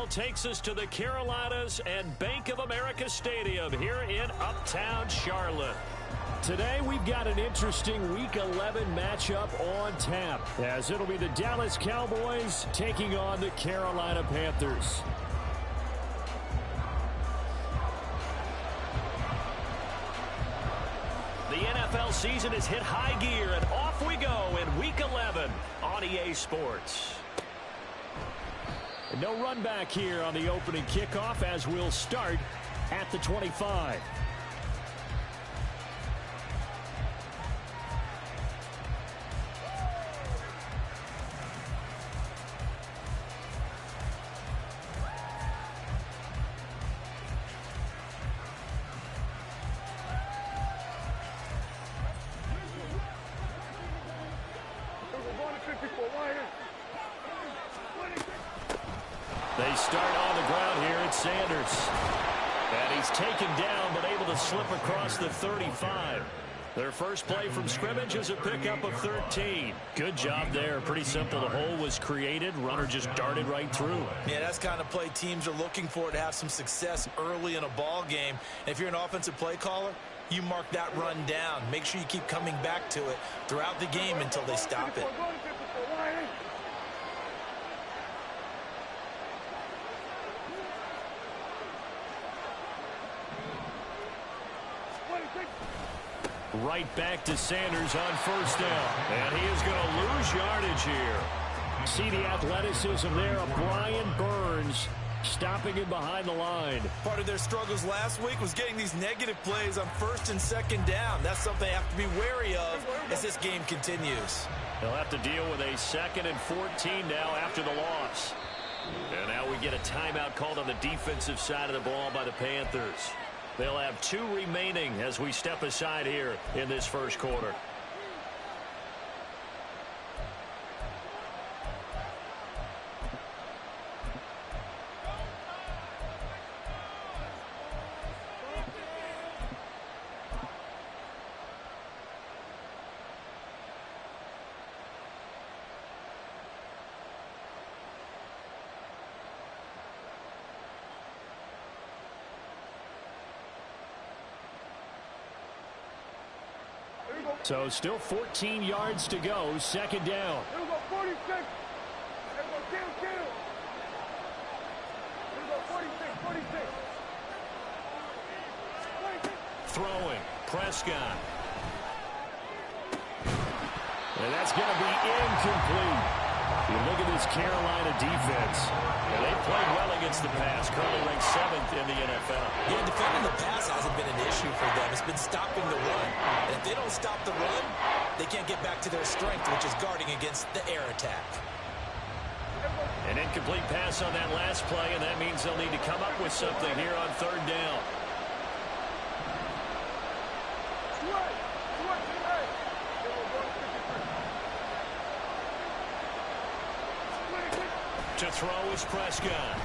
takes us to the Carolinas and Bank of America Stadium here in Uptown Charlotte. Today we've got an interesting Week 11 matchup on tap, as it'll be the Dallas Cowboys taking on the Carolina Panthers. The NFL season has hit high gear, and off we go in Week 11 on EA Sports. And no run back here on the opening kickoff, as we'll start at the 25. They start on the ground here. It's Sanders. And he's taken down, but able to slip across the 35. Their first play from scrimmage is a pickup of 13. Good job there. Pretty simple. The hole was created. Runner just darted right through. Yeah, that's the kind of play teams are looking for to have some success early in a ball game. And if you're an offensive play caller, you mark that run down. Make sure you keep coming back to it throughout the game until they stop it. Right back to Sanders on first down. And he is going to lose yardage here. See the athleticism there of Brian Burns stopping him behind the line. Part of their struggles last week was getting these negative plays on first and second down. That's something they have to be wary of as this game continues. They'll have to deal with a 2nd and 14 now after the loss. And now we get a timeout called on the defensive side of the ball by the Panthers. They'll have 2 remaining as we step aside here in this first quarter. So still 14 yards to go, second down. Here we go, 46. Here we go, kill. Here we go, 46. Throwing, Prescott. And that's going to be incomplete. You look at this Carolina defense. And they played well against the pass. Currently ranked 7th in the NFL. Yeah, defending the pass hasn't been an issue for them. It's been stopping the run. And if they don't stop the run, they can't get back to their strength, which is guarding against the air attack. An incomplete pass on that last play, and that means they'll need to come up with something here on third down. To throw is Prescott. A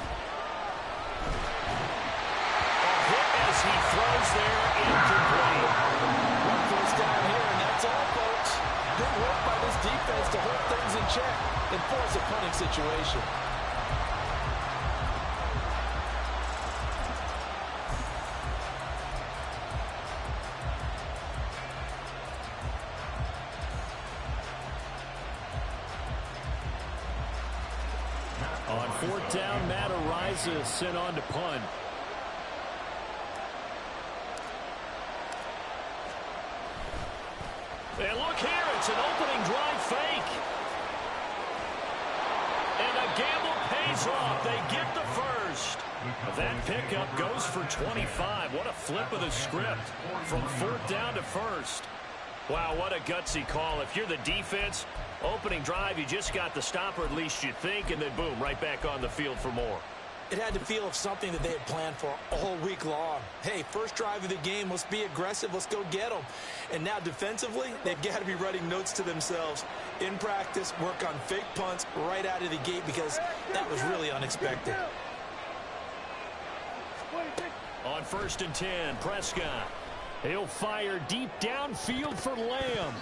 hit as he throws there, incomplete. One first down here, and that's all, folks. Good work by this defense to hold things in check and force a punting situation. On fourth down, Matt Ariza sent on to punt. And look here, it's an opening drive fake. And a gamble pays off. They get the first. That pickup goes for 25. What a flip of the script from fourth down to first. Wow, what a gutsy call. If you're the defense, opening drive, you just got the stop, or at least you think, and then boom, right back on the field for more. It had to feel of something that they had planned for all week long. Hey, first drive of the game, let's be aggressive, let's go get them. And now defensively, they've got to be writing notes to themselves. In practice, work on fake punts right out of the gate, because that was really unexpected. On 1st and 10, Prescott. He'll fire deep downfield for Lamb.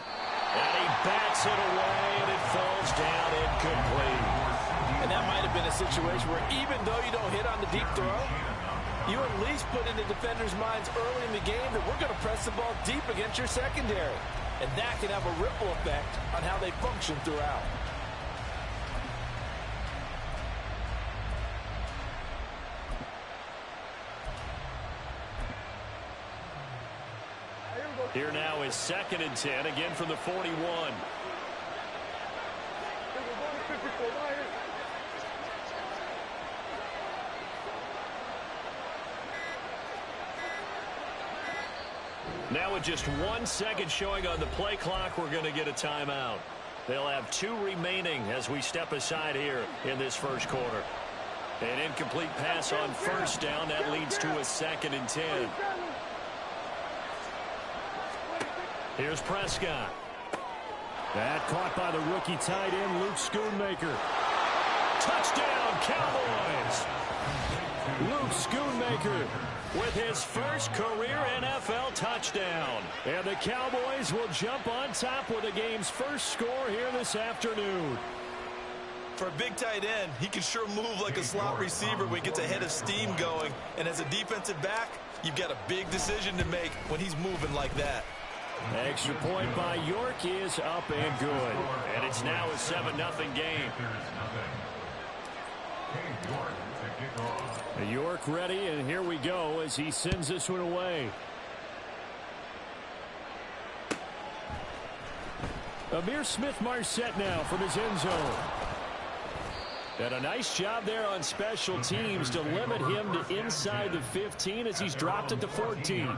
And he bats it away, and it falls down incomplete. And that might have been a situation where even though you don't hit on the deep throw, you at least put in the defenders' minds early in the game that we're going to press the ball deep against your secondary. And that can have a ripple effect on how they function throughout. Here now is 2nd and 10, again from the 41. Now with just 1 second showing on the play clock, we're going to get a timeout. They'll have 2 remaining as we step aside here in this first quarter. An incomplete pass on first down. That leads to a 2nd and 10. Here's Prescott. That caught by the rookie tight end, Luke Schoonmaker. Touchdown, Cowboys! Luke Schoonmaker with his first career NFL touchdown. And the Cowboys will jump on top with the game's first score here this afternoon. For a big tight end, he can sure move like a slot receiver when he gets a head of steam going. And as a defensive back, you've got a big decision to make when he's moving like that. Extra point by York is up and good. And it's now a 7-0 game. York ready, and here we go as he sends this one away. Amir Smith-Marset now from his end zone. And a nice job there on special teams to limit him to inside the 15 as he's dropped it to 14.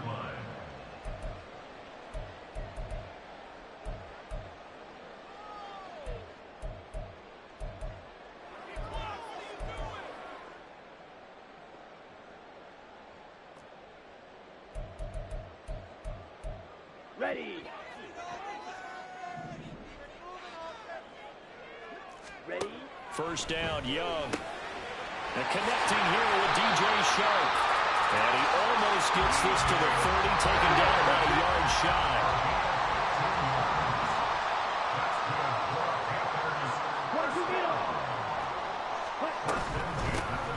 Ready. Ready. First down, Young. And connecting here with DJ Sharp. And he almost gets this to the 30, taken down about a yard shy.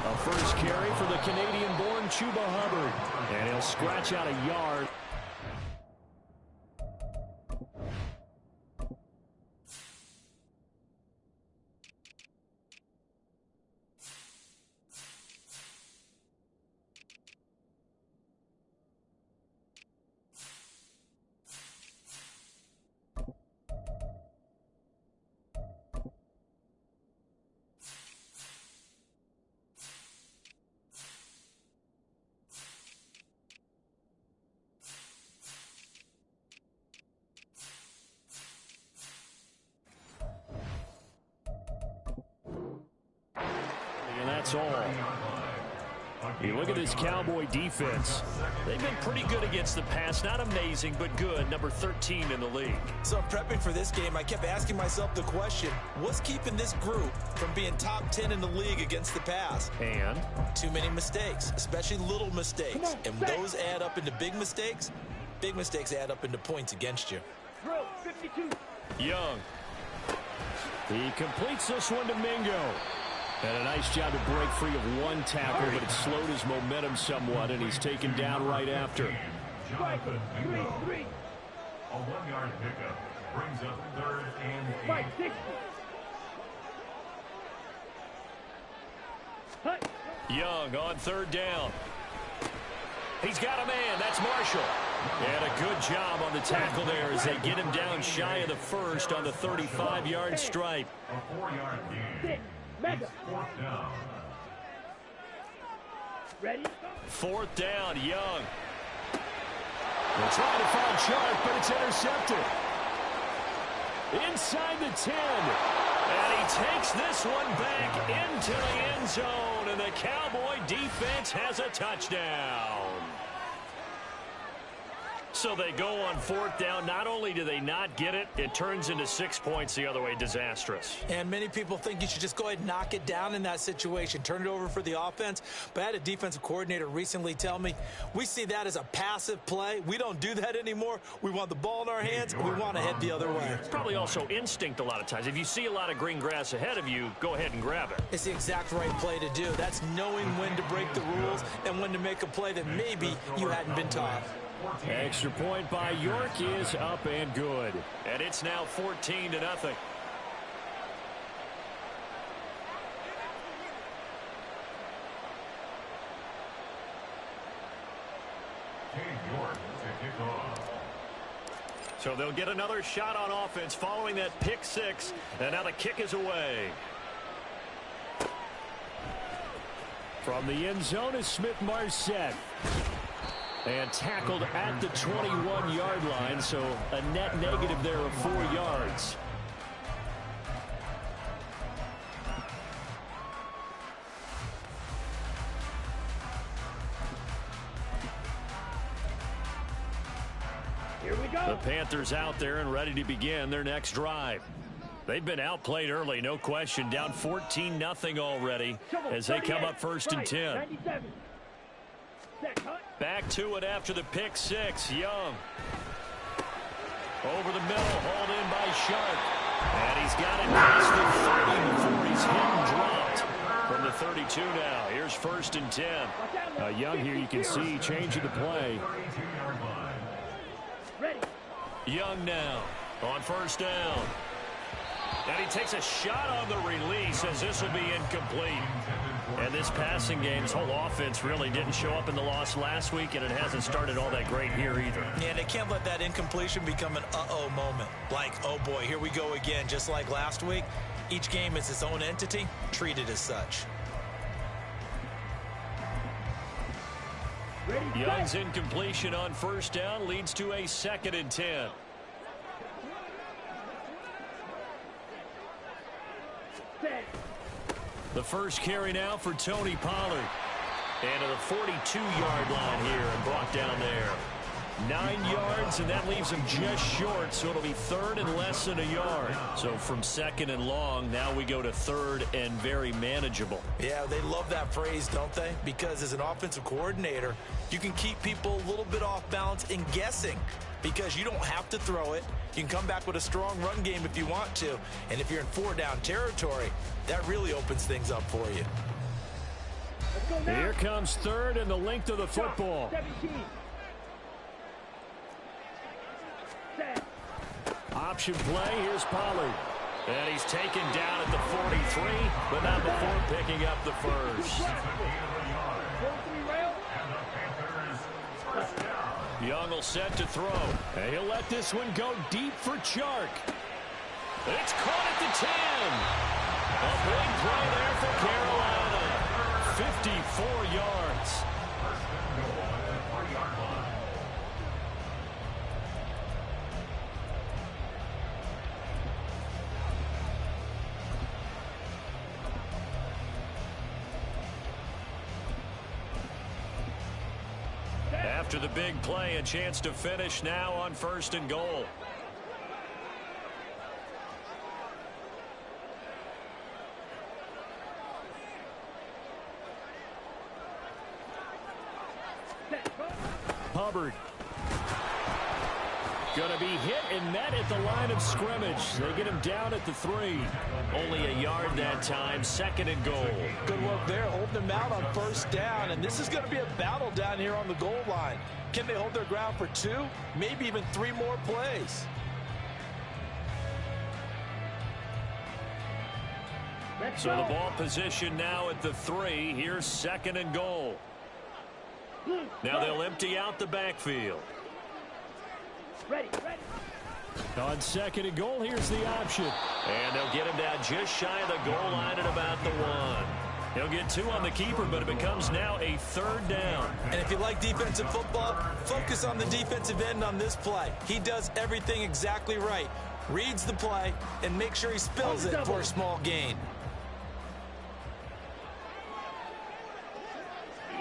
A first carry for the Canadian-born Chuba Hubbard. And he'll scratch out a yard. That's all. You look at this Cowboy defense. They've been pretty good against the pass. Not amazing, but good. Number 13 in the league. So prepping for this game, I kept asking myself the question, what's keeping this group from being top 10 in the league against the pass? And? Too many mistakes, especially little mistakes. And those add up into big mistakes. Big mistakes add up into points against you. Drill 52. Young. He completes this one to Mingo. And a nice job to break free of one tackle, but it slowed his momentum somewhat, and he's taken down right after. Strike 3-3. A 1-yard pickup brings up 3rd and 8. 560. Hut. Young on 3rd down. He's got a man. That's Marshall. And a good job on the tackle there as they get him down shy of the first on the 35-yard stripe. A 4-yard gain. Mega. 4th down. Ready? 4th down, Young. They're trying to foul Chark, but it's intercepted. Inside the 10. And he takes this one back into the end zone, and the Cowboy defense has a touchdown. So they go on fourth down. Not only do they not get it, it turns into 6 points the other way. Disastrous. And many people think you should just go ahead and knock it down in that situation. Turn it over for the offense. But I had a defensive coordinator recently tell me, we see that as a passive play. We don't do that anymore. We want the ball in our hands, and we want to head the other way. It's probably also instinct a lot of times. If you see a lot of green grass ahead of you, go ahead and grab it. It's the exact right play to do. That's knowing when to break the rules and when to make a play that maybe you hadn't been taught. Extra point by York is up and good. And it's now 14-0. So they'll get another shot on offense following that pick six. And now the kick is away. From the end zone is Smith-Marset. And tackled at the 21-yard line, so a net negative there of 4 yards. Here we go. The Panthers out there and ready to begin their next drive. They've been outplayed early, no question. Down 14-0 already as they come up first and 10. 97. Back to it after the pick six. Young. Over the middle, hauled in by Sharp. And he's got it past the 30 before he's hit and dropped. From the 32 now. Here's first and 10. Young here, you can see changing the play. Ready. Young now on first down. And he takes a shot on the release as this will be incomplete. And this passing game, this whole offense really didn't show up in the loss last week, and it hasn't started all that great here either. Yeah, they can't let that incompletion become an uh-oh moment. Like, oh boy, here we go again, just like last week. Each game is its own entity, treated as such. Ready. Young's incompletion on first down leads to a 2nd and 10. Set. The first carry now for Tony Pollard. And to the 42-yard line here and brought down there. 9 yards, and that leaves him just short, so it'll be 3rd and less than a yard. So from 2nd and long, now we go to 3rd and very manageable. Yeah, they love that phrase, don't they? Because as an offensive coordinator, you can keep people a little bit off balance and guessing because you don't have to throw it. You can come back with a strong run game if you want to. And if you're in 4-down territory, that really opens things up for you. Let's go now. Here comes 3rd and the length of the football. 17. Set. Option play, here's Pollard. And he's taken down at the 43, but not before picking up the first. 43 rail. Young will set to throw. And he'll let this one go deep for Chark. It's caught at the 10. A big play there for Carolina. 54 yards. After the big play, a chance to finish now on 1st and goal. Hubbard. Going to be hit and met at the line of scrimmage. They get him down at the 3. Only a yard that time. 2nd and goal. Good work there, holding them out on first down. And this is going to be a battle down here on the goal line. Can they hold their ground for 2, maybe even 3 more plays? So the ball position now at the 3. Here's 2nd and goal. Now they'll empty out the backfield. Ready, ready. On 2nd and goal, here's the option. And they'll get him down just shy of the goal line at about the 1. He'll get 2 on the keeper, but it becomes now a 3rd down. And if you like defensive football, focus on the defensive end on this play. He does everything exactly right. Reads the play and make sure he spills it for a small gain.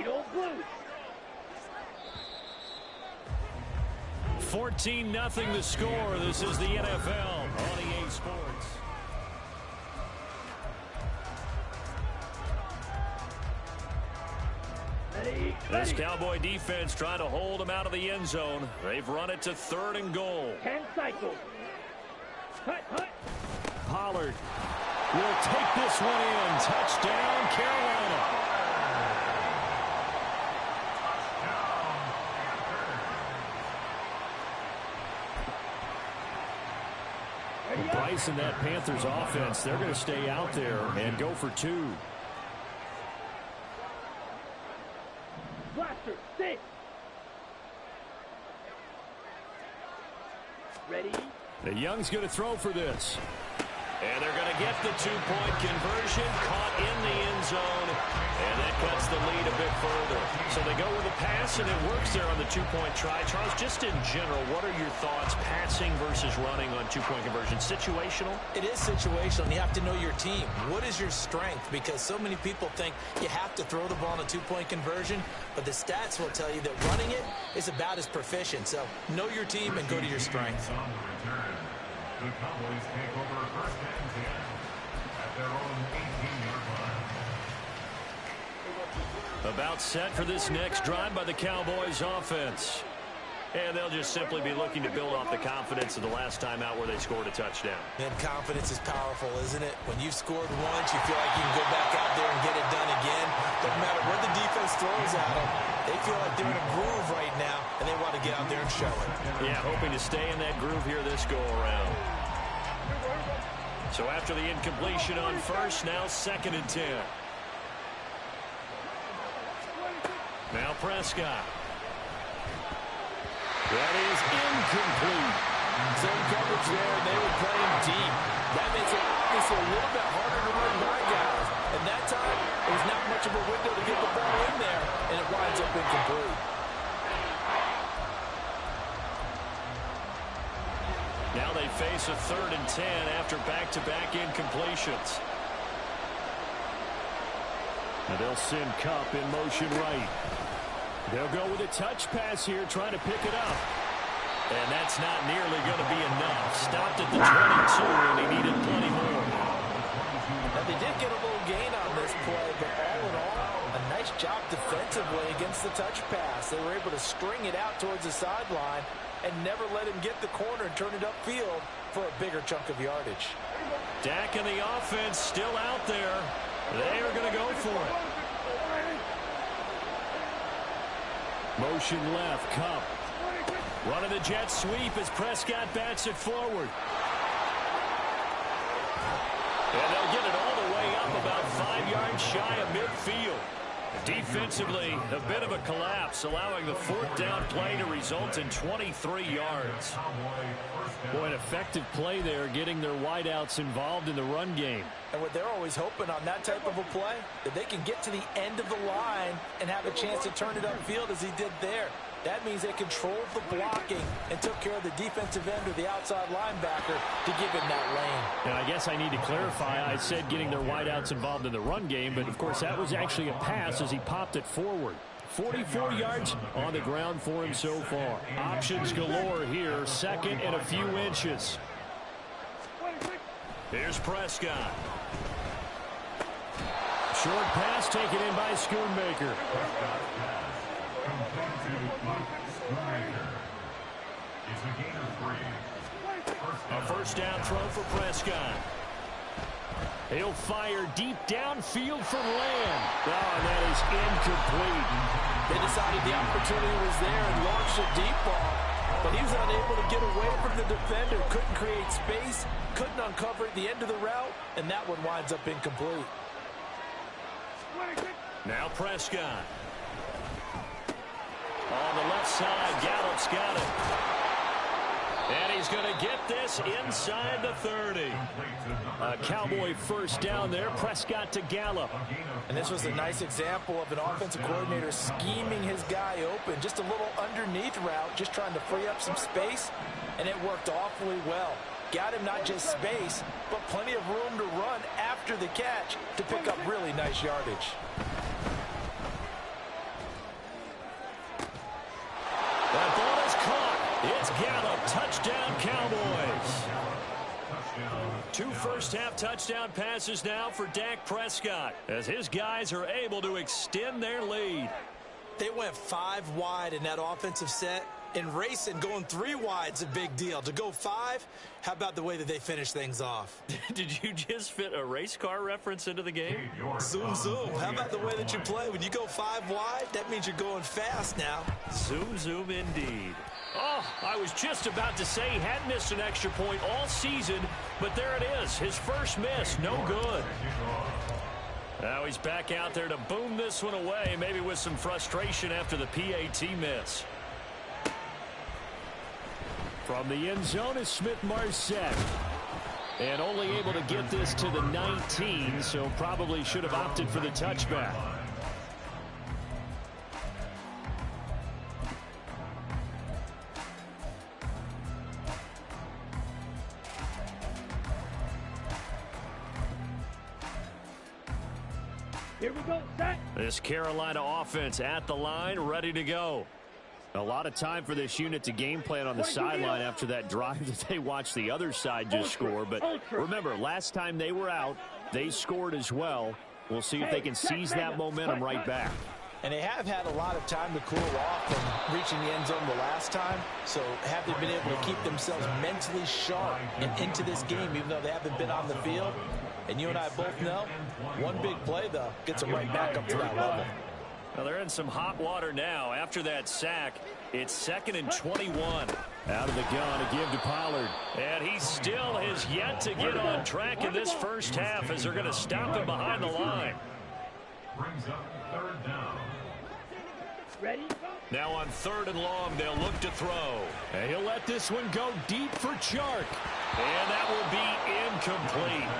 Eat old blue. 14-0 the score. This is the NFL on EA Sports. This Cowboy defense trying to hold them out of the end zone. They've run it to 3rd and goal. 10 cycles. Hut, hut. Pollard will take this one in. Touchdown, Carolina. Bryce and that Panthers offense, they're going to stay out there and go for 2. Blaster, sit. Ready? The Young's going to throw for this. And they're going to get the 2-point conversion, caught in the end zone, and that cuts the lead a bit further. So they go with a pass, and it works there on the 2-point try. Charles, just in general, what are your thoughts passing versus running on 2-point conversion? Situational? It is situational, and you have to know your team. What is your strength? Because so many people think you have to throw the ball in a 2-point conversion, but the stats will tell you that running it is about as proficient. So know your team and go to your strength. The Cowboys take over 1st and 10 at their own 18-yard line. About set for this next drive by the Cowboys offense. And they'll just simply be looking to build off the confidence of the last time out where they scored a touchdown. And confidence is powerful, isn't it? When you've scored once, you feel like you can go back out there and get it done again. Doesn't matter what the defense throws at them. They feel like they're in a groove right now, and they want to get out there and show it. Yeah, hoping to stay in that groove here this go-around. So after the incompletion on 1st, now 2nd and 10. Now Prescott. That is incomplete. Zone coverage there, and they were playing deep. That makes it obviously a little bit harder to run by guys. And that time, it was not much of a window to get the ball in there, and it winds up incomplete. Now they face a 3rd and 10 after back-to-back incompletions. Now they'll send Kupp in motion right. They'll go with a touch pass here, trying to pick it up. And that's not nearly going to be enough. Stopped at the 22, and he needed plenty more. Now, they did get a little gain on this play, but all in all, a nice job defensively against the touch pass. They were able to string it out towards the sideline and never let him get the corner and turn it upfield for a bigger chunk of yardage. Dak and the offense still out there. They are going to go for it. Motion left, Kupp. Running the jet sweep as Prescott bats it forward. And they'll get it all the way up about 5 yards shy of midfield. Defensively, a bit of a collapse, allowing the 4th down play to result in 23 yards. Boy, an effective play there, getting their wideouts involved in the run game. And what they're always hoping on that type of a play, that they can get to the end of the line and have a chance to turn it upfield as he did there. That means they controlled the blocking and took care of the defensive end or the outside linebacker to give him that lane. And I guess I need to clarify, I said getting their wideouts involved in the run game, but of course that was actually a pass as he popped it forward. 44 yards on the ground for him so far. Options galore here, 2nd and a few inches. Here's Prescott. Short pass taken in by Schoonmaker. A 1st down throw for Prescott. He'll fire deep downfield from Lamb. Oh, and that is incomplete. They decided the opportunity was there and launched a deep ball, but he was unable to get away from the defender. Couldn't create space, couldn't uncover at the end of the route, and that one winds up incomplete. Now Prescott. On the left side, Gallup's got it. And he's going to get this inside the 30. A Cowboy 1st down there. Prescott to Gallup. And this was a nice example of an offensive coordinator scheming his guy open. Just a little underneath route, just trying to free up some space. And it worked awfully well. Got him not just space, but plenty of room to run after the catch to pick up really nice yardage. That ball is caught. It's Gallup, touchdown Cowboys. 2 first-half touchdown passes now for Dak Prescott as his guys are able to extend their lead. They went 5 wide in that offensive set. And racing, going 3 wide's a big deal. To go 5, how about the way that they finish things off? Did you just fit a race car reference into the game? Zoom, zoom. How about the way that you play? When you go 5 wide, that means you're going fast now. Zoom, zoom indeed. Oh, I was just about to say he hadn't missed an extra point all season, but there it is. His first miss, no good. Now he's back out there to boom this one away, maybe with some frustration after the PAT miss. From the end zone is Smith-Marset. And only able to get this to the 19, so probably should have opted for the touchback. Here we go, set. This Carolina offense at the line, ready to go. A lot of time for this unit to game plan on the sideline after that drive that they watched the other side just score. But remember, last time they were out, they scored as well. We'll see if they can seize that momentum right back. And they have had a lot of time to cool off from reaching the end zone the last time. So have they been able to keep themselves mentally sharp and into this game, even though they haven't been on the field? And you and I both know, one big play, though, gets them right back up to that level. Well, they're in some hot water now. After that sack, it's 2nd and 21. Out of the gun to give to Pollard. And he still has yet to get on track in this first half as they're going to stop him behind the line. Brings up 3rd down. Ready? Now on 3rd and long, they'll look to throw. And he'll let this one go deep for Chark. And that will be incomplete.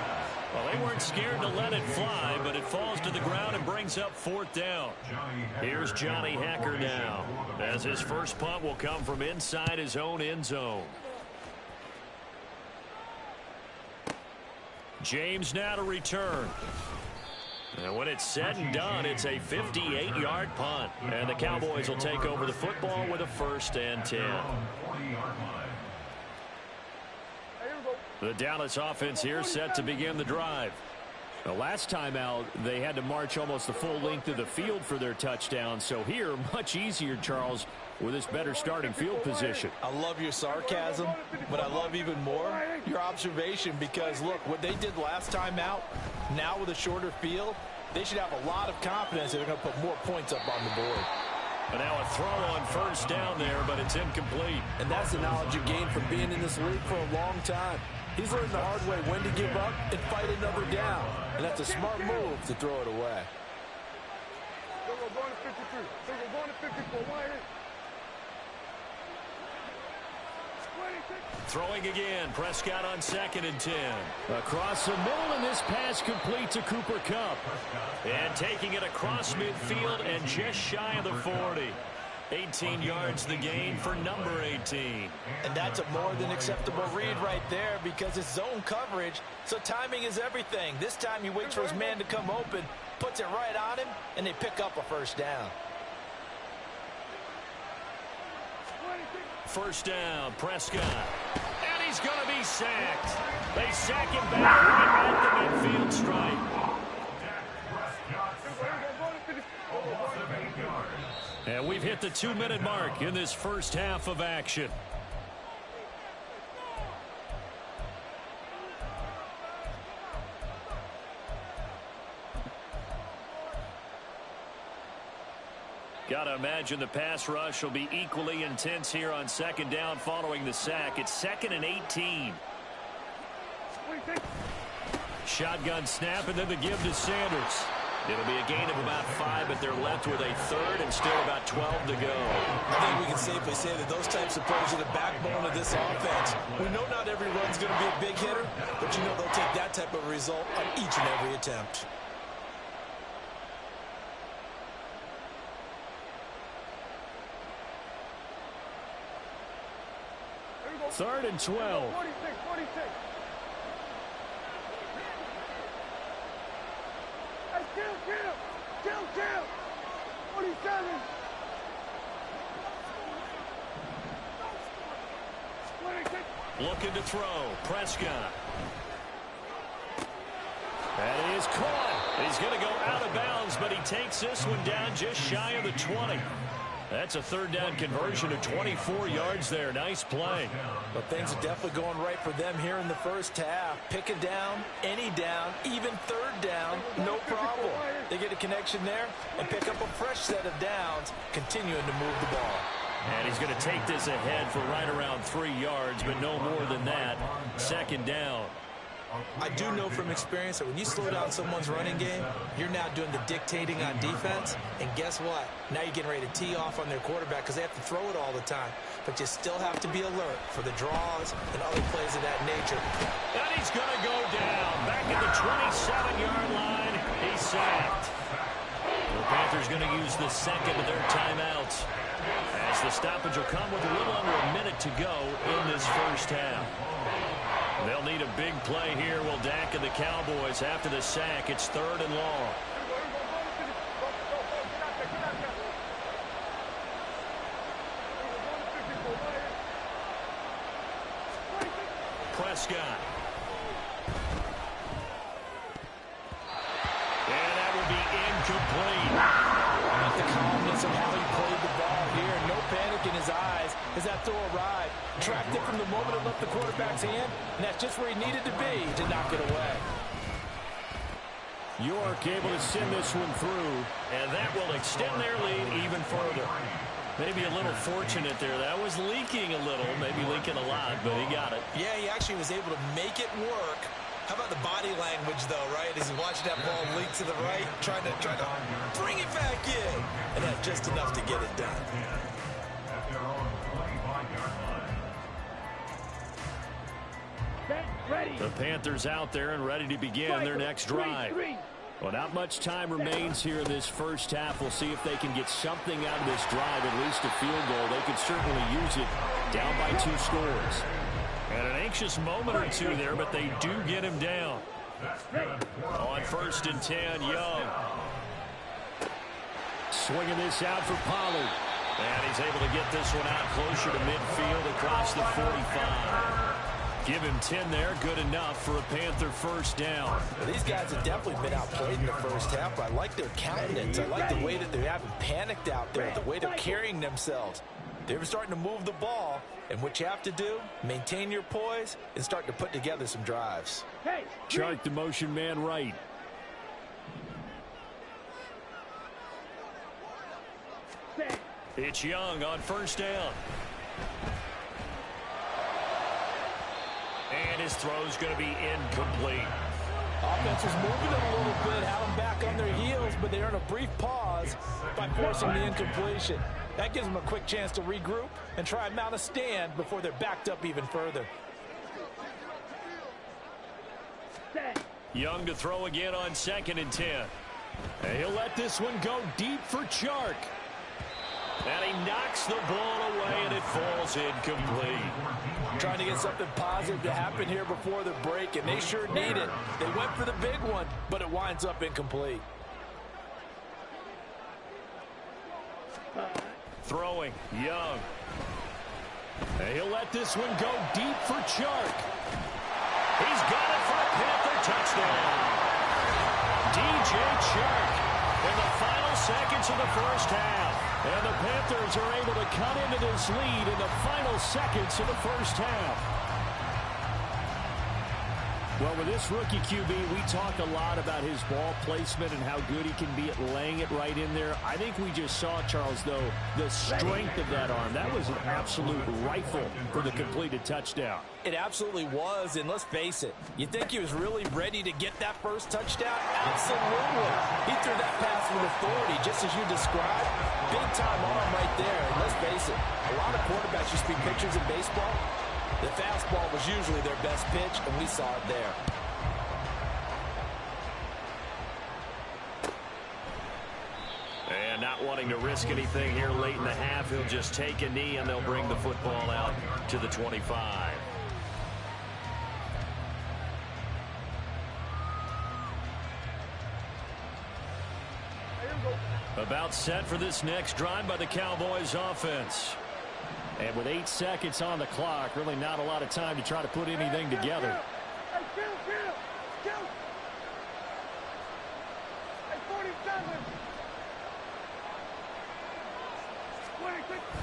Well, they weren't scared to let it fly, but it falls to the ground and brings up 4th down. Here's Johnny Hekker now, as his first punt will come from inside his own end zone. James now to return. And when it's said and done, it's a 58-yard punt. And the Cowboys will take over the football with a 1st and 10. The Dallas offense here set to begin the drive. The last time out, they had to march almost the full length of the field for their touchdown. So here, much easier, Charles, with this better starting field position. I love your sarcasm, but I love even more your observation because, look, what they did last time out, now with a shorter field, they should have a lot of confidence that they're going to put more points up on the board. But now a throw on 1st down there, but it's incomplete. And that's the knowledge you gain from being in this league for a long time. He's learned the hard way when to give up and fight another down. And that's a smart move to throw it away. Throwing again, Prescott on 2nd and 10. Across the middle, and this pass complete to Cooper Kupp. And taking it across midfield and just shy of the 40. 18 yards the gain for number 18. And that's a more than acceptable read right there because it's zone coverage, so timing is everything. This time he waits for his man to come open, puts it right on him, and they pick up a 1st down. 1st down, Prescott. And he's going to be sacked. They sack him back right at the midfield stripe. And we've hit the 2-minute mark in this first half of action. Got to imagine the pass rush will be equally intense here on 2nd down following the sack. It's 2nd and 18. Shotgun snap and then the give to Sanders. It'll be a gain of about 5, but they're left with a 3rd and still about 12 to go. I think we can safely say that those types of plays are the backbone of this offense. We know not every run's going to be a big hitter, but you know they'll take that type of result on each and every attempt. Third and 12. 46. Hey, chill. 47. Looking to throw. Prescott. And he is caught. He's going to go out of bounds, but he takes this one down just shy of the 20. That's a third down conversion of 24 yards there. Nice play. But things are definitely going right for them here in the first half. Pick a down, any down, even third down, no problem. They get a connection there and pick up a fresh set of downs, continuing to move the ball. And he's going to take this ahead for right around 3 yards, but no more than that. Second down. I do know from experience that when you slow down someone's running game, you're now doing the dictating on defense. And guess what? Now you're getting ready to tee off on their quarterback because they have to throw it all the time. But you still have to be alert for the draws and other plays of that nature. And he's going to go down. Back at the 27-yard line. He's sacked. The Panthers going to use the second of their timeouts, as the stoppage will come with a little under a minute to go in this first half. They'll need a big play here. Will Dak and the Cowboys after the sack. It's third and long. Prescott. And that will be incomplete. The calmness of how he played the ball here. No panic in his eyes as that throw arrived. Tracked it from the moment it left the quarterback's hand, and that's just where he needed to be to knock it away. York able to send this one through, and that will extend their lead even further. Maybe a little fortunate there. That was leaking a little, maybe leaking a lot, but he got it. Yeah, he actually was able to make it work. How about the body language, though, right? As he's watching that ball leak to the right, trying to bring it back in. And that's just enough to get it done. The Panthers out there and ready to begin their next drive. Well, not much time remains here in this first half. We'll see if they can get something out of this drive, at least a field goal. They could certainly use it down by 2 scores. And an anxious moment or two there, but they do get him down. On 1st and 10, Young. Swinging this out for Pollard. And he's able to get this one out closer to midfield across the 45. Give him 10 there, good enough for a Panther first down. Well, these guys have definitely been outplayed in the first half, but I like their countenance. I like the way that they haven't panicked out there, the way they're carrying themselves. They're starting to move the ball, and what you have to do, maintain your poise and start to put together some drives. Chart the motion man right. It's Young on 1st down. And his throw's going to be incomplete. Offense was moving them a little bit, had them back on their heels, but they earn a brief pause by forcing the incompletion. That gives them a quick chance to regroup and try and mount a stand before they're backed up even further. Young to throw again on 2nd and 10. And he'll let this one go deep for Chark. And he knocks the ball away, and it falls incomplete. Trying to get something positive to happen here before the break, and they sure need it. They went for the big one, but it winds up incomplete. Throwing, Young. And he'll let this one go deep for Chark. He's got it for a Panther touchdown. DJ Chark in the final seconds of the first half. And the Panthers are able to cut into this lead in the final seconds of the first half. Well, with this rookie QB, we talk a lot about his ball placement and how good he can be at laying it right in there. I think we just saw, Charles, though, the strength of that arm. That was an absolute rifle for the completed touchdown. It absolutely was, and let's face it, you think he was really ready to get that first touchdown? Absolutely. He threw that pass with authority, just as you described. Big-time arm right there, and let's face it, a lot of quarterbacks used to be pitchers in baseball. The fastball was usually their best pitch, and we saw it there. And not wanting to risk anything here late in the half, he'll just take a knee, and they'll bring the football out to the 25. About set for this next drive by the Cowboys offense. And with 8 seconds on the clock, really not a lot of time to try to put anything together.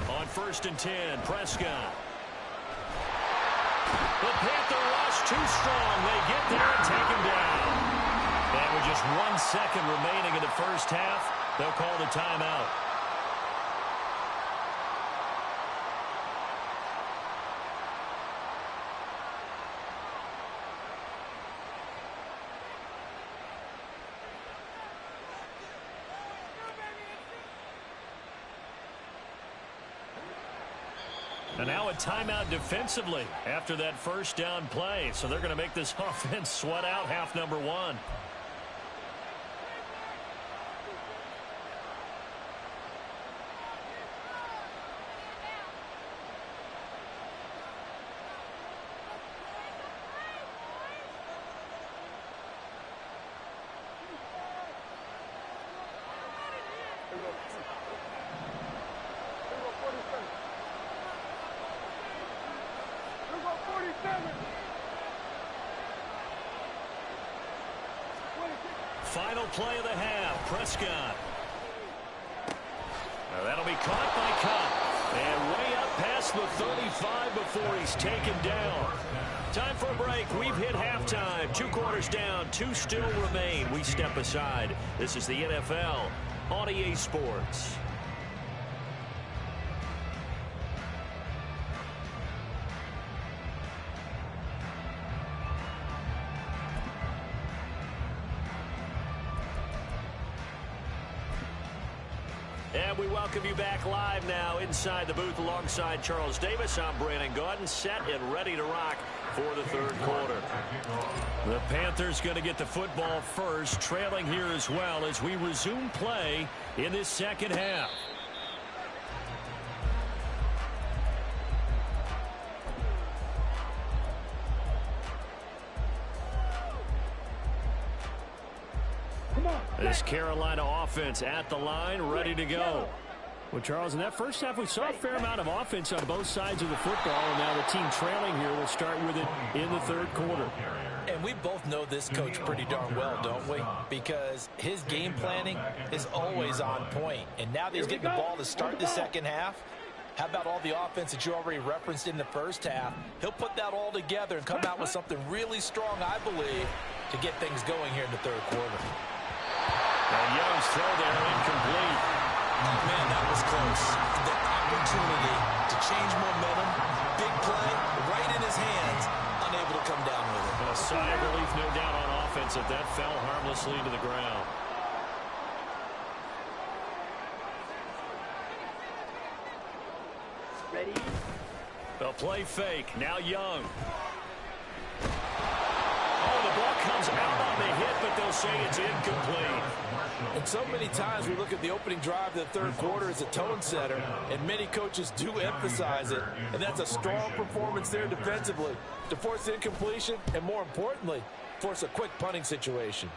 On 1st and 10, Prescott. The Panther rush too strong. They get there and take him down. And with just 1 second remaining in the first half, they'll call the timeout. And now a timeout defensively after that first down play. So they're going to make this offense sweat out half number 1. Final play of the half, Prescott. Now that'll be caught by Cup. And way up past the 35 before he's taken down. Time for a break. We've hit halftime. 2 quarters down, 2 still remain. We step aside. This is the NFL on EA Sports. And we welcome you back live now inside the booth alongside Charles Davis. I'm Brandon Gaudin, set and ready to rock for the 3rd quarter. The Panthers going to get the football first, trailing here as well as we resume play in this second half. This Carolina offense at the line, ready to go. Well, Charles, in that first half, we saw a fair amount of offense on both sides of the football, and now the team trailing here will start with it in the 3rd quarter. And we both know this coach pretty darn well, don't we? Because his game planning is always on point. And now that he's getting the ball to start the second half, how about all the offense that you already referenced in the first half? He'll put that all together and come out with something really strong, I believe, to get things going here in the 3rd quarter. And Young's throw there incomplete. Oh, man, that was close. The opportunity to change momentum, big play, right in his hands, unable to come down with it. A sigh of relief, no doubt, on offense if that fell harmlessly to the ground. Ready? A play fake. Now Young. Oh, the ball comes out on the hit, but they'll say it's incomplete. And so many times we look at the opening drive of the 3rd quarter as a tone setter, and many coaches do emphasize it. And that's a strong performance there defensively to force incompletion and, more importantly, force a quick punting situation.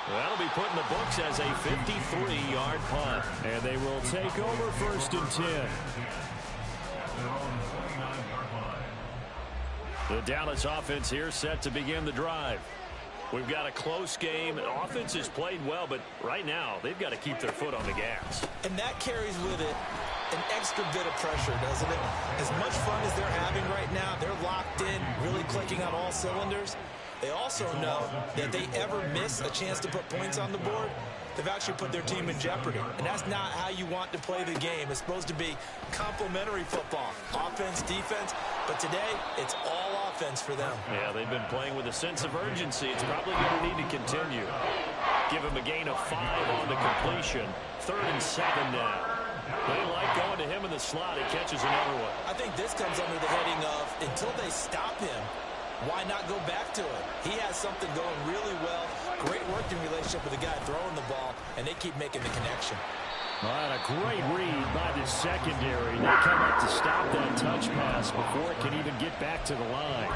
That'll be put in the books as a 53-yard punt. And they will take over 1st and 10. The Dallas offense here set to begin the drive. We've got a close game. Offense has played well, but right now they've got to keep their foot on the gas. And that carries with it an extra bit of pressure, doesn't it? As much fun as they're having right now, they're locked in, really clicking on all cylinders. They also know that if they ever miss a chance to put points on the board, they've actually put their team in jeopardy. And that's not how you want to play the game. It's supposed to be complementary football, offense, defense. But today, it's all offense for them. Yeah, they've been playing with a sense of urgency. It's probably going to need to continue. Give him a gain of 5 on the completion. 3rd and 7 now. They like going to him in the slot. He catches another one. I think this comes under the heading of, until they stop him, why not go back to him? He has something going really well. Great working relationship with the guy throwing the ball, and they keep making the connection. All right, a great read by the secondary. They come up to stop that touch pass before it can even get back to the line.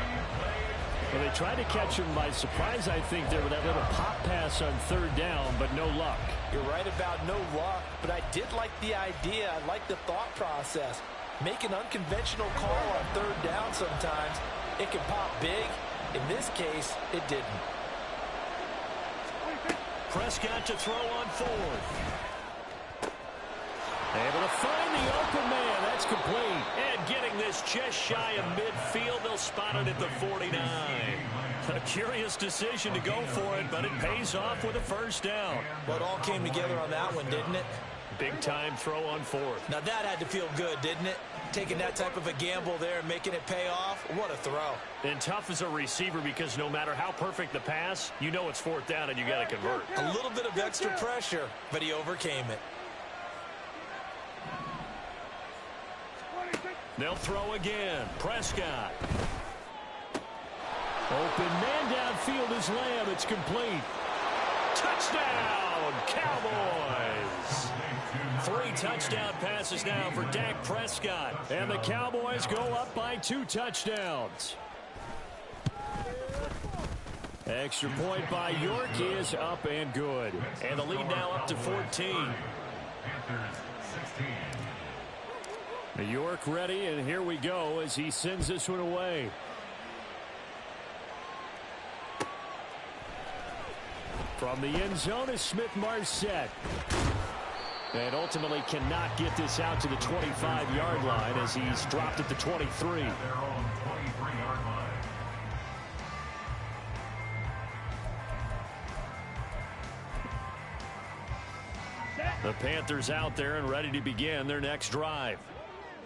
Well, they tried to catch him by surprise, I think, there with that little pop pass on third down, but no luck. You're right about no luck, but I did like the idea. I like the thought process. Make an unconventional call on third down sometimes. It can pop big. In this case, it didn't. Prescott to throw on fourth. Able to find the open man. That's complete. And getting this just shy of midfield. They'll spot it at the 49. A curious decision to go for it, but it pays off with a first down. Well, it all came together on that one, didn't it? Big-time throw on fourth. Now that had to feel good, didn't it? Taking that type of a gamble there and making it pay off. What a throw. And tough as a receiver because no matter how perfect the pass, you know it's fourth down and you got to convert. A little bit of extra pressure, but he overcame it. They'll throw again. Prescott. Open man downfield is Lamb. It's complete. Touchdown, Cowboys. 3 touchdown passes now for Dak Prescott. And the Cowboys go up by 2 touchdowns. Extra point by York is up and good. And the lead now up to 14. York ready, and here we go as he sends this one away. From the end zone is Smith-Marset. And ultimately cannot get this out to the 25-yard line as he's dropped at the 23. The Panthers out there and ready to begin their next drive.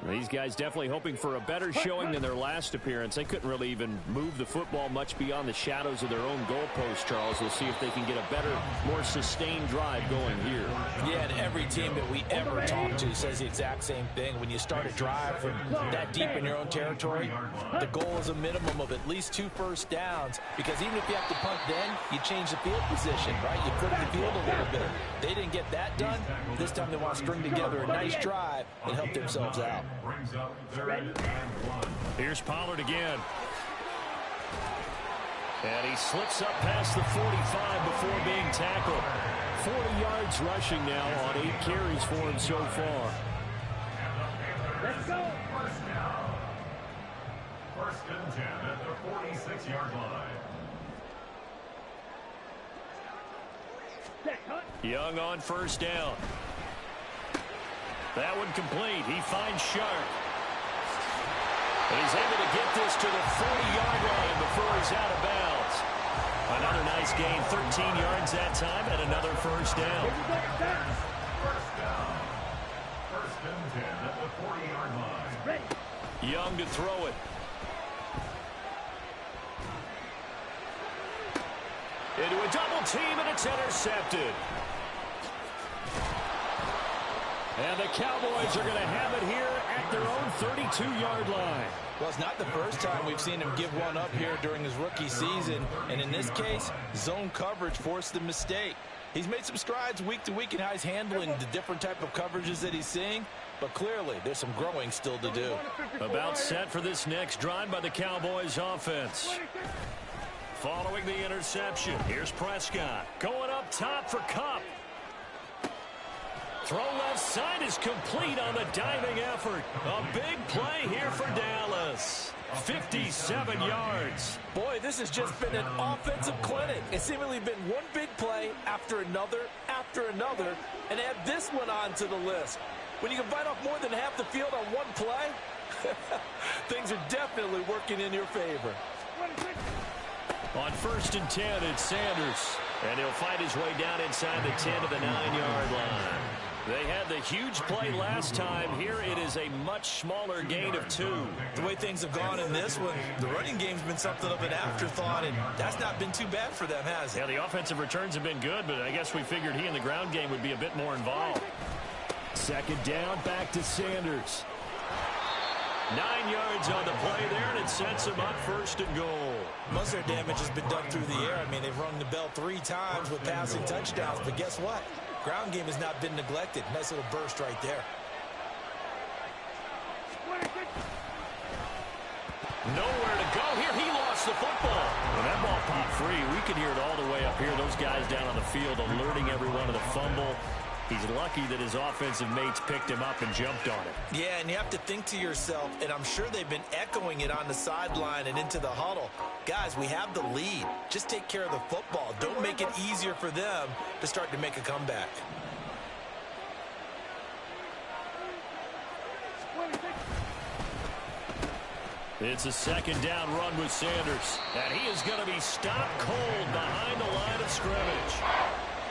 These guys definitely hoping for a better showing than their last appearance. They couldn't really even move the football much beyond the shadows of their own goalpost, Charles. We'll see if they can get a better, more sustained drive going here. Yeah, and every team that we ever talk to says the exact same thing. When you start a drive from that deep in your own territory, the goal is a minimum of at least 2 first downs, because even if you have to punt then, you change the field position, right? You flip the field a little bit. They didn't get that done. This time they want to string together a nice drive and help themselves out. Here's Pollard again. And he slips up past the 45 before being tackled. 40 yards rushing now on 8 carries for him so far. Let's go. First and 10 at the 46-yard line. Young on first down. That one complete. He finds Sharp. And he's able to get this to the 40-yard line before he's out of bounds. Another nice gain, 13 yards that time, and another first down. First down. First and 10 at the 40-yard line. Young to throw it. Into a double team, and it's intercepted. And the Cowboys are going to have it here at their own 32-yard line. Well, it's not the first time we've seen him give one up here during his rookie season. And in this case, zone coverage forced the mistake. He's made some strides week to week in how he's handling the different type of coverages that he's seeing. But clearly, there's some growing still to do. About set for this next drive by the Cowboys offense. Following the interception, here's Prescott. Going up top for Kupp. Throw left side is complete on the diving effort. A big play here for Dallas. 57 yards. Boy, this has just been an offensive clinic. It's seemingly been one big play after another, and add this one on to the list. When you can bite off more than half the field on one play, things are definitely working in your favor. On first and 10, it's Sanders. And he'll fight his way down inside the 10 to the 9-yard line. They had the huge play last time. Here it is a much smaller gain of 2. The way things have gone in this one, the running game's been something of an afterthought, and that's not been too bad for them, has it? Yeah, the offensive returns have been good, but I guess we figured he in the ground game would be a bit more involved. Second down, back to Sanders. 9 yards on the play there, and it sets him up first and goal. Most of their damage has been done through the air. I mean, they've rung the bell 3 times with passing touchdowns, but guess what? Ground game has not been neglected. Nice little burst right there. Nowhere to go here. He lost the football. When that ball popped free, we could hear it all the way up here. Those guys down on the field alerting everyone of the fumble. He's lucky that his offensive mates picked him up and jumped on it. Yeah, and you have to think to yourself, and I'm sure they've been echoing it on the sideline and into the huddle. Guys, we have the lead. Just take care of the football. Don't make it easier for them to start to make a comeback. It's a second down run with Sanders. And he is going to be stopped cold behind the line of scrimmage.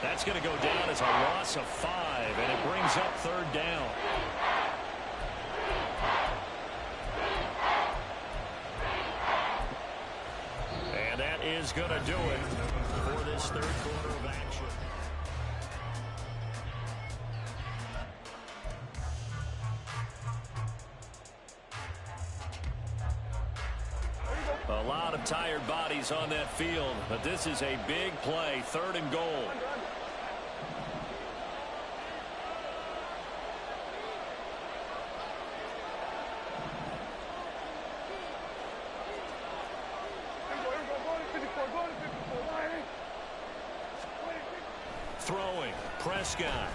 That's going to go down as a loss of 5, and it brings up third down. And that is going to do it for this third quarter of action. A lot of tired bodies on that field, but this is a big play, 3rd and goal. Throwing, Prescott,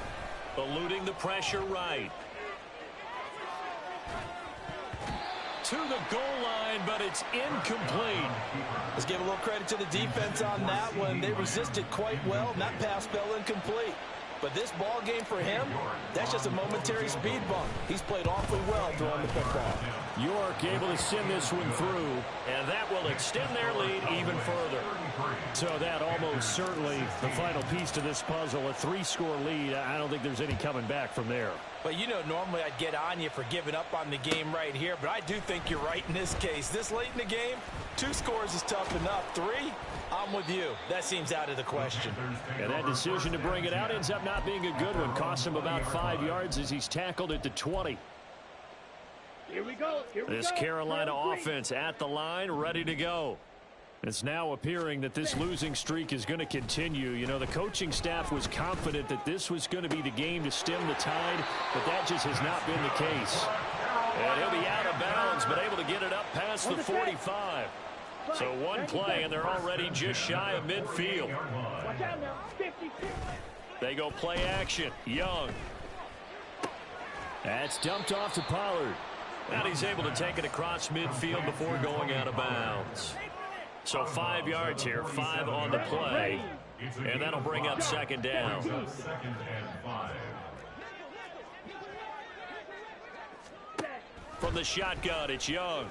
eluding the pressure right. To the goal line, but it's incomplete. Let's give a little credit to the defense on that one. They resisted quite well, and that pass fell incomplete. But this ball game for him, that's just a momentary speed bump. He's played awfully well throwing the football. York able to send this one through, and that will extend their lead even further. So that almost certainly the final piece to this puzzle, a 3-score lead. I don't think there's any coming back from there. But you know, normally I'd get on you for giving up on the game right here, but I do think you're right in this case. This late in the game, 2 scores is tough enough. 3, I'm with you. That seems out of the question. And that decision to bring it out ends up not being a good one. Costs him about 5 yards as he's tackled at the 20. Here we go. This Carolina offense at the line, ready to go. It's now appearing that this losing streak is going to continue. You know, the coaching staff was confident that this was going to be the game to stem the tide, but that just has not been the case. And he'll be out of bounds, but able to get it up past the 45. So one play, and they're already just shy of midfield. Watch out now. 52. They go play action. Young. That's dumped off to Pollard. And he's able to take it across midfield before going out of bounds. So 5 yards here, 5 on the play, and that'll bring up second down. From the shotgun, it's Young.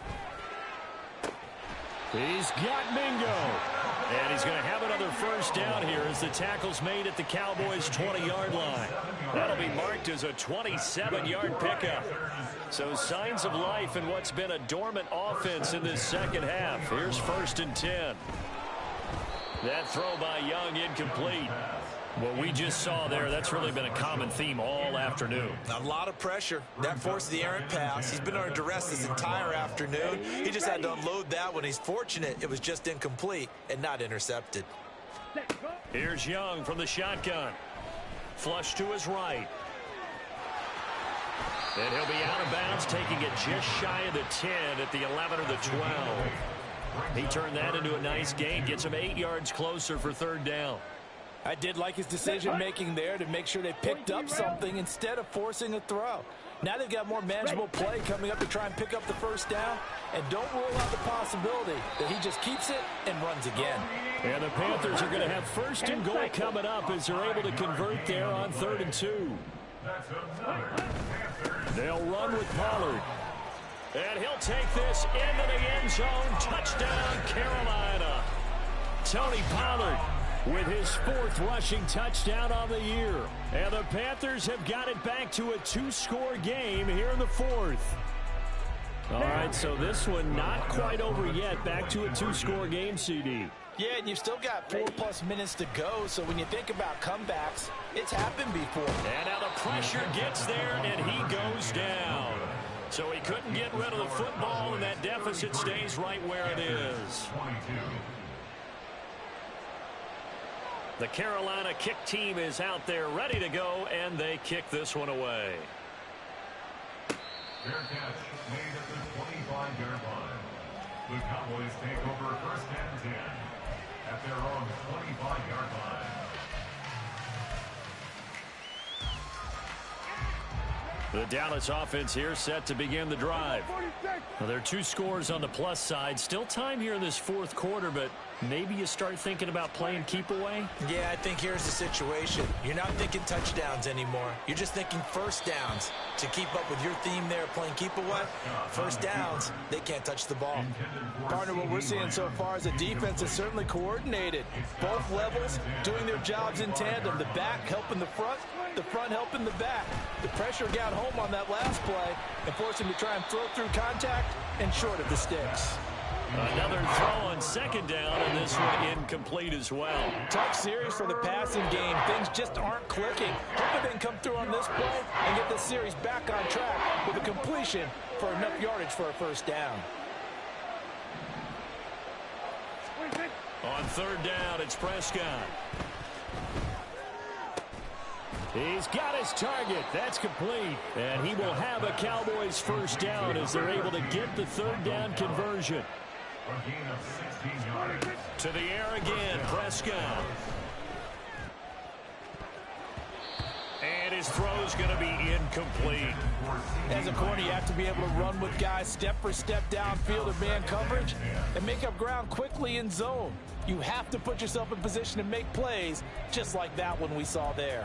He's got Mingo. And he's going to have another first down here as the tackle's made at the Cowboys' 20-yard line. That'll be marked as a 27-yard pickup. So signs of life in what's been a dormant offense in this second half. Here's 1st and 10. That throw by Young incomplete. What we just saw there, that's really been a common theme all afternoon. A lot of pressure. That forced the errant pass. He's been under duress this entire afternoon. He just had to unload that one. He's fortunate it was just incomplete and not intercepted. Here's Young from the shotgun. Flush to his right. And he'll be out of bounds, taking it just shy of the 10 at the 11 or the 12. He turned that into a nice gain, gets him 8 yards closer for third down. I did like his decision-making there to make sure they picked up something instead of forcing a throw. Now they've got more manageable play coming up to try and pick up the first down. And don't rule out the possibility that he just keeps it and runs again. And the Panthers are going to have 1st and goal coming up as they're able to convert there on 3rd and 2. They'll run with Pollard. And he'll take this into the end zone. Touchdown, Carolina. Tony Pollard with his 4th rushing touchdown on the year. And the Panthers have got it back to a 2-score game here in the 4th. All right, so this one not quite over yet. Back to a 2-score game, CD. Yeah, and you've still got 4+ minutes to go, so when you think about comebacks, it's happened before. And now the pressure gets there, and he goes down. So he couldn't get rid of the football, and that deficit stays right where it is. The Carolina kick team is out there ready to go, and they kick this one away. Fair catch made at the 25-yard line. The Cowboys take over 1st and 10 at their own 25-yard line. The Dallas offense here set to begin the drive. Well, there are 2 scores on the plus side. Still time here in this fourth quarter, but maybe you start thinking about playing keep away? Yeah, I think here's the situation. You're not thinking touchdowns anymore. You're just thinking first downs. To keep up with your theme there, playing keep away, first downs, they can't touch the ball. Partner, what we're seeing so far is the defense is certainly coordinated. Both levels doing their jobs in tandem. The back helping the front helping the back. The pressure got home on that last play and forced him to try and throw through contact and short of the sticks. Another throw on second down, and this one incomplete as well. Tough series for the passing game. Things just aren't clicking. Hoping they can come through on this play and get the series back on track with a completion for enough yardage for a first down. On third down, it's Prescott. He's got his target. That's complete. And he will have a Cowboys first down as they're able to get the third down conversion. A gain of 16 yards. To the air again, Prescott. And his throw's going to be incomplete. As a corner, you have to be able to run with guys step for step downfield or man coverage and make up ground quickly in zone. You have to put yourself in position to make plays just like that one we saw there.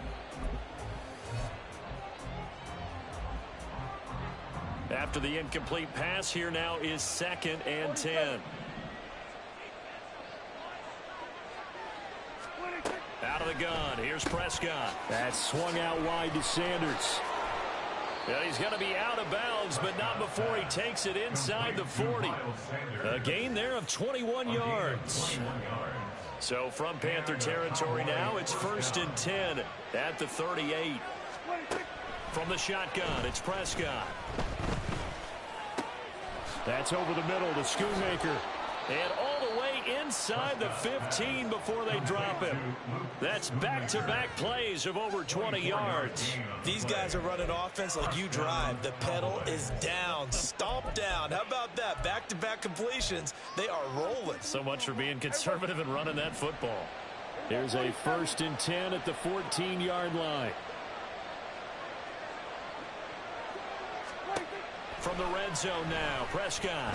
After the incomplete pass, here now is 2nd and 10. Out of the gun, here's Prescott. That's swung out wide to Sanders. And he's going to be out of bounds, but not before he takes it inside the 40. A gain there of 21 yards. So from Panther territory now, it's 1st and 10 at the 38. From the shotgun, it's Prescott. That's over the middle to Schoonmaker. And all the way inside the 15 before they drop him. That's back-to-back plays of over 20 yards. These guys are running offense like you drive. The pedal is down, stomp down. How about that? Back-to-back completions. They are rolling. So much for being conservative and running that football. Here's a 1st and 10 at the 14-yard line. From the red zone now, Prescott.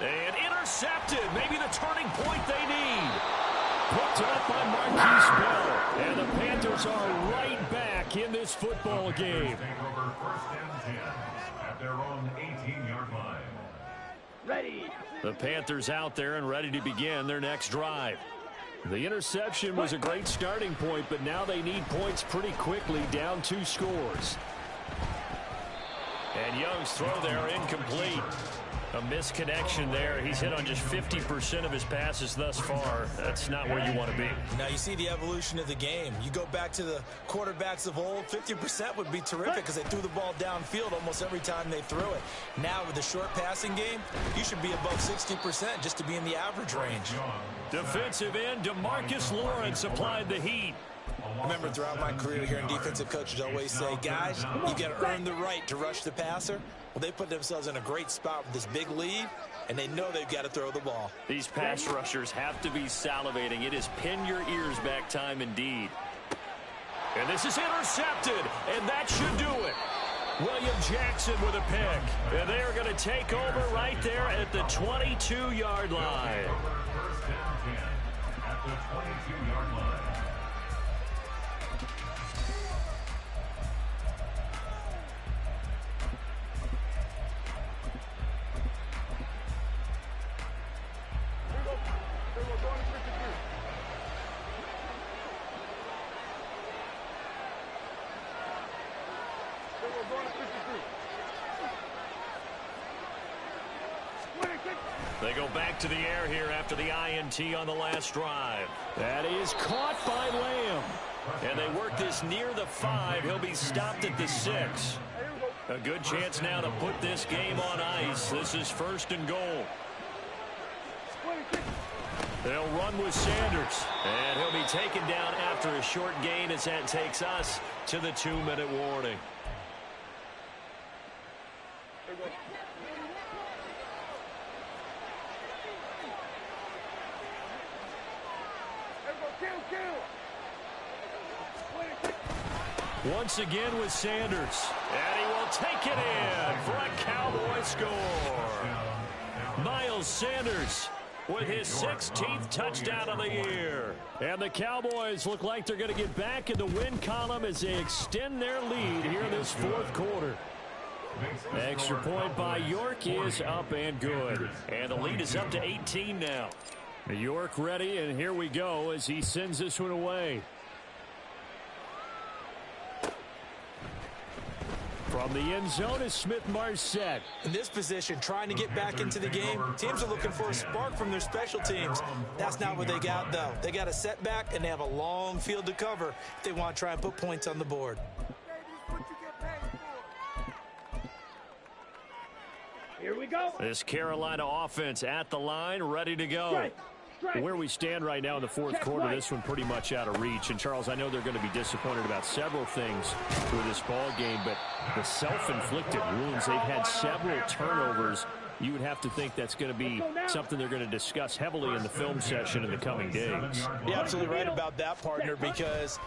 And intercepted. Maybe the turning point they need. Picked up by Marquise Bell. And the Panthers are right back in this football game. Take over 1st and 10 at their own 18-yard line. Ready. The Panthers out there and ready to begin their next drive. The interception was a great starting point, but now they need points pretty quickly, down 2 scores. And Young's throw there incomplete. A misconnection there. He's hit on just 50% of his passes thus far. That's not where you want to be. Now you see the evolution of the game. You go back to the quarterbacks of old, 50% would be terrific because they threw the ball downfield almost every time they threw it. Now with the short passing game, you should be above 60% just to be in the average range. Defensive end DeMarcus Lawrence applied the heat. Remember, throughout my career here in defensive coaches always say, guys, you got to earn the right to rush the passer. Well, they put themselves in a great spot with this big lead, and they know they've got to throw the ball. These pass rushers have to be salivating. It is pin your ears back time indeed. And this is intercepted, and that should do it. William Jackson with a pick. And they are going to take over right there at the 22-yard line. 1st and 10 at the 22-yard line. They go back to the air here after the INT on the last drive. That is caught by Lamb. And they work this near the 5. He'll be stopped at the 6. A good chance now to put this game on ice. This is 1st and goal. They'll run with Sanders. And he'll be taken down after a short gain as that takes us to the 2-minute warning. Once again with Sanders. And he will take it in for a Cowboy score. Miles Sanders with his 16th touchdown of the year. And the Cowboys look like they're going to get back in the win column as they extend their lead here in this fourth quarter. Extra point by York is up and good. And the lead is up to 18 now. York ready, and here we go as he sends this one away. From the end zone is Smith-Marset. In this position, trying to get back into the game, teams are looking for a spark from their special teams. That's not what they got, though. They got a setback, and they have a long field to cover if they want to try and put points on the board. Here we go. This Carolina offense at the line, ready to go. Where we stand right now in the fourth quarter, this one pretty much out of reach. And, Charles, I know they're going to be disappointed about several things with this ball game, but the self-inflicted wounds, they've had several turnovers. You would have to think that's going to be something they're going to discuss heavily in the film session in the coming days. You're absolutely right about that, partner, because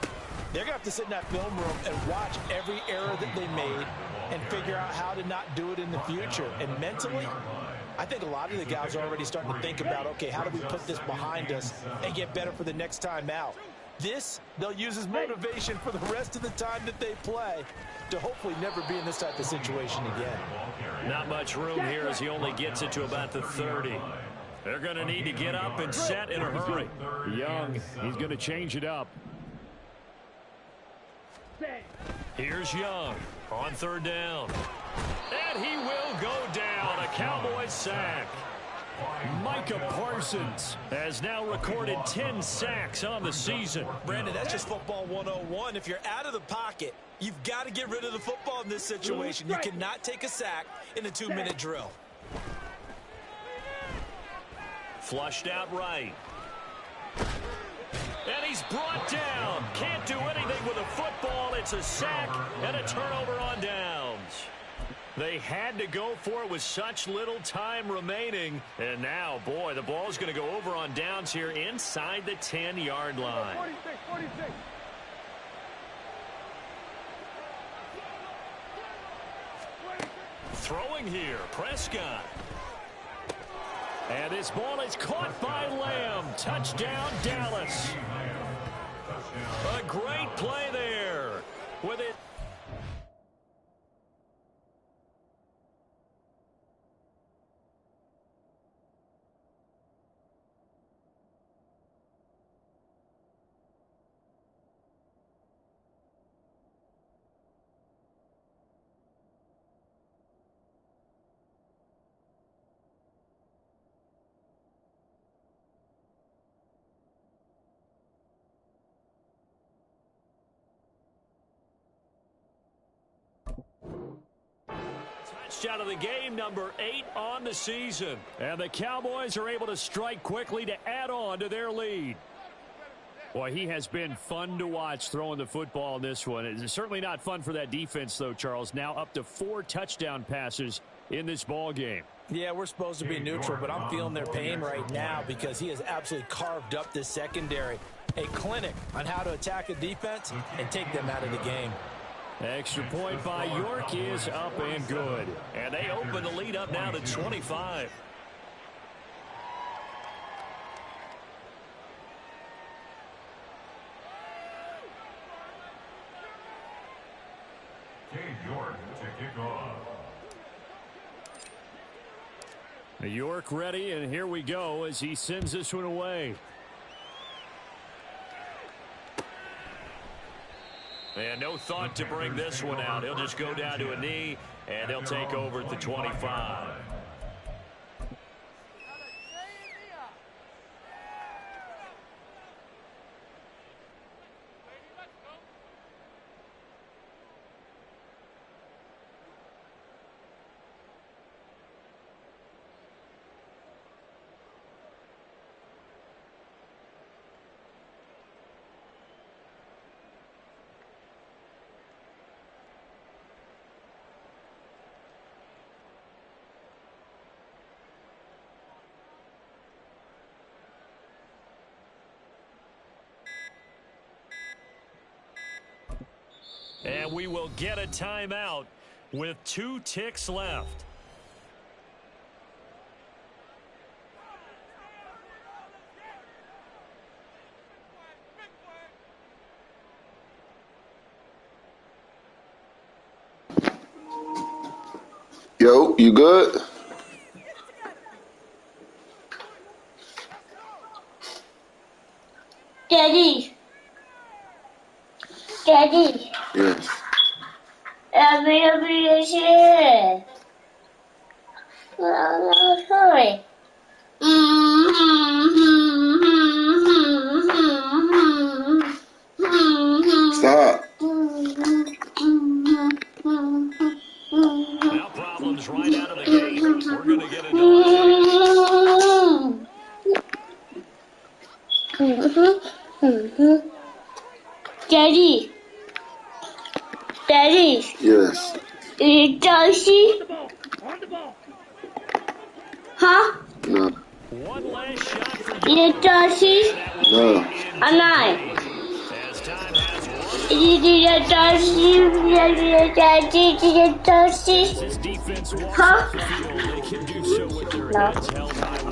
they're going to have to sit in that film room and watch every error that they made and figure out how to not do it in the future. And mentally, I think a lot of the guys are already starting to think about, okay, how do we put this behind us and get better for the next time out? This, they'll use as motivation for the rest of the time that they play to hopefully never be in this type of situation again. Not much room here as he only gets it to about the 30. They're going to need to get up and set in a hurry. Young, he's going to change it up. Here's Young on third down. And he will go down. A Cowboy sack. Micah Parsons has now recorded 10 sacks on the season. Brandon, that's just football 101. If you're out of the pocket, you've got to get rid of the football in this situation. You cannot take a sack in a 2-minute drill. Flushed out right. And he's brought down. Can't do anything with a football. It's a sack and a turnover on downs. They had to go for it with such little time remaining. And now, boy, the ball's going to go over on downs here inside the 10-yard line. 46. Throwing here, Prescott. And this ball is caught by Lamb. Touchdown, Dallas. A great play there. With it. Touchdown of the game, number 8 on the season. And the Cowboys are able to strike quickly to add on to their lead. Boy, he has been fun to watch throwing the football in this one. It's certainly not fun for that defense, though, Charles. Now up to 4 touchdown passes in this ball game. Yeah, we're supposed to be neutral, but I'm feeling their pain right now because he has absolutely carved up this secondary. A clinic on how to attack a defense and take them out of the game. Extra point by York is up and good. And they open the lead up now to 25. York to kick off. York ready, and here we go as he sends this one away. And no thought to bring this one out. He'll just go down to a knee, and they'll take over at the 25. And we will get a timeout with 2 ticks left. Yo, you good? Daddy. Yes. Sorry. Stop. Now problems right out of the gate. We're going to get a delay. Daddy. Yes. Josie? On the ball. Huh? No. One last shot for Josie? No. I'm not. as time has run. As this defense walks Huh? off the field, they can do so with their No. heads held high.